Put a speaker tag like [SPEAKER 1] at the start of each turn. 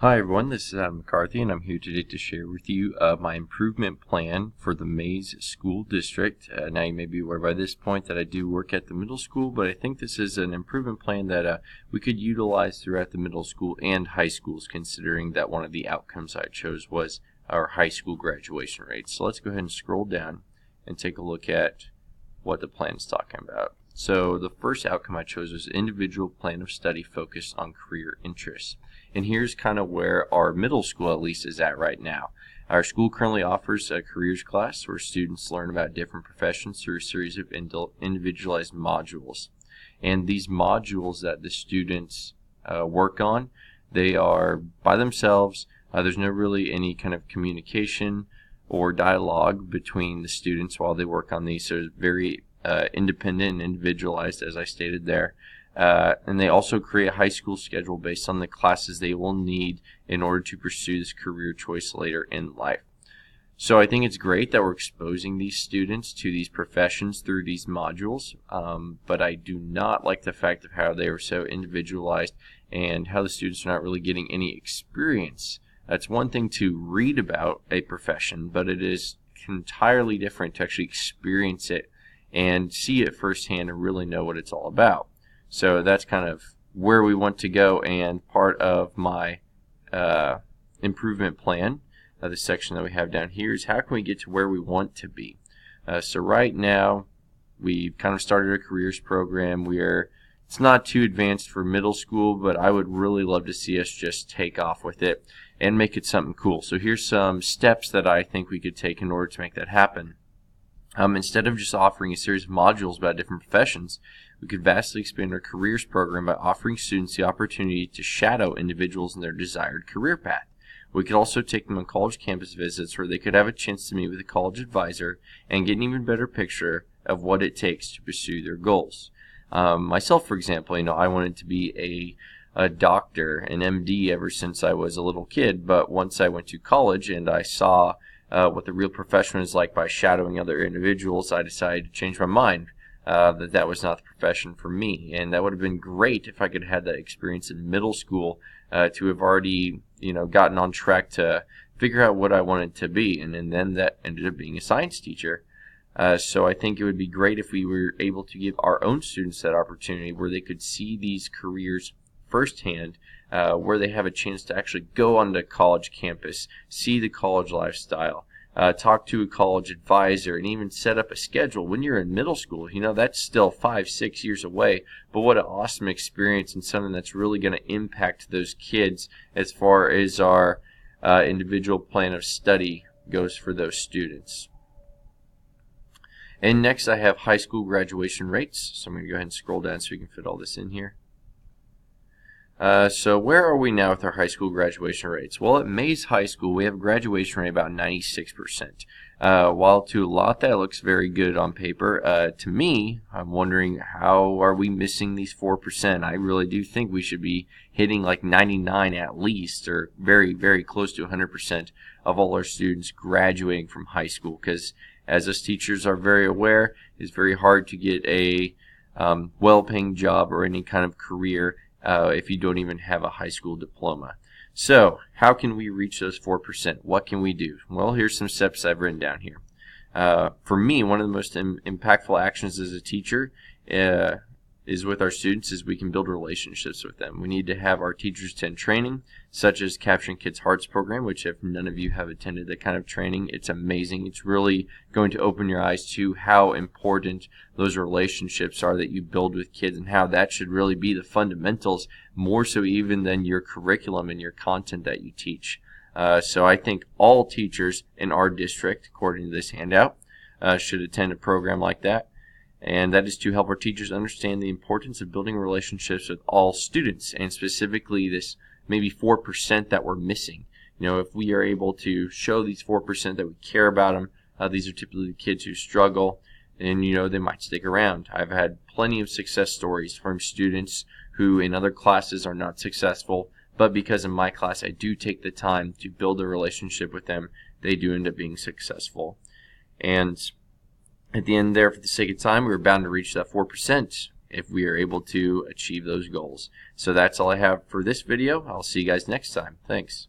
[SPEAKER 1] Hi everyone, this is Adam McCarthy and I'm here today to share with you my improvement plan for the Mays School District. Now you may be aware by this point that I do work at the middle school, but I think this is an improvement plan that we could utilize throughout the middle school and high schools, considering that one of the outcomes I chose was our high school graduation rate. So let's go ahead and scroll down and take a look at what the plan is talking about. So the first outcome I chose was individual plan of study focused on career interests. And here's kind of where our middle school at least is at right now. Our school currently offers a careers class where students learn about different professions through a series of individualized modules. And these modules that the students work on, they are by themselves. There's no really any kind of communication or dialogue between the students while they work on these. So it's very independent and individualized, as I stated there. And they also create a high school schedule based on the classes they will need in order to pursue this career choice later in life. So I think it's great that we're exposing these students to these professions through these modules, but I do not like the fact of how they are so individualized and how the students are not really getting any experience. It's one thing to read about a profession, but it is entirely different to actually experience it and see it firsthand and really know what it's all about. So that's kind of where we want to go, and part of my improvement plan, the section that we have down here, is how can we get to where we want to be. So right now, we've kind of started a careers program. It's not too advanced for middle school, but I would really love to see us just take off with it and make it something cool. So here's some steps that I think we could take in order to make that happen. Instead of just offering a series of modules about different professions, we could vastly expand our careers program by offering students the opportunity to shadow individuals in their desired career path. We could also take them on college campus visits where they could have a chance to meet with a college advisor and get an even better picture of what it takes to pursue their goals. Myself, for example, I wanted to be a doctor, an MD, ever since I was a little kid, but once I went to college and I saw what the real profession is like by shadowing other individuals, I decided to change my mind, that was not the profession for me. And that would have been great if I could have had that experience in middle school, to have already gotten on track to figure out what I wanted to be. And then that ended up being a science teacher. So I think it would be great if we were able to give our own students that opportunity where they could see these careers firsthand, where they have a chance to actually go onto college campus, see the college lifestyle, talk to a college advisor, and even set up a schedule. When you're in middle school, that's still 5-6 years away, but what an awesome experience and something that's really going to impact those kids as far as our individual plan of study goes for those students. And next I have high school graduation rates. So I'm going to go ahead and scroll down so we can fit all this in here. So where are we now with our high school graduation rates? Well, at Mays High School, we have a graduation rate about 96%. While to a lot that looks very good on paper, to me, I'm wondering how are we missing these 4%? I really do think we should be hitting like 99 at least, or very, very close to 100% of all our students graduating from high school, because as us teachers are very aware, it's very hard to get a well-paying job or any kind of career if you don't even have a high school diploma. So how can we reach those 4%? What can we do? Well, here's some steps I've written down here. For me, one of the most impactful actions as a teacher is with our students is we can build relationships with them. We need to have our teachers attend training, such as Capturing Kids' Hearts program, which if none of you have attended that kind of training, it's amazing. It's really going to open your eyes to how important those relationships are that you build with kids, and how that should really be the fundamentals, more so even than your curriculum and your content that you teach. So I think all teachers in our district, according to this handout, should attend a program like that. And that is to help our teachers understand the importance of building relationships with all students, and specifically this maybe 4% that we're missing. If we are able to show these 4% that we care about them, these are typically the kids who struggle, and they might stick around. I've had plenty of success stories from students who in other classes are not successful, but because in my class I do take the time to build a relationship with them, they do end up being successful. And at the end there, for the sake of time, we were bound to reach that 4%. if we are able to achieve those goals. So that's all I have for this video. I'll see you guys next time. Thanks.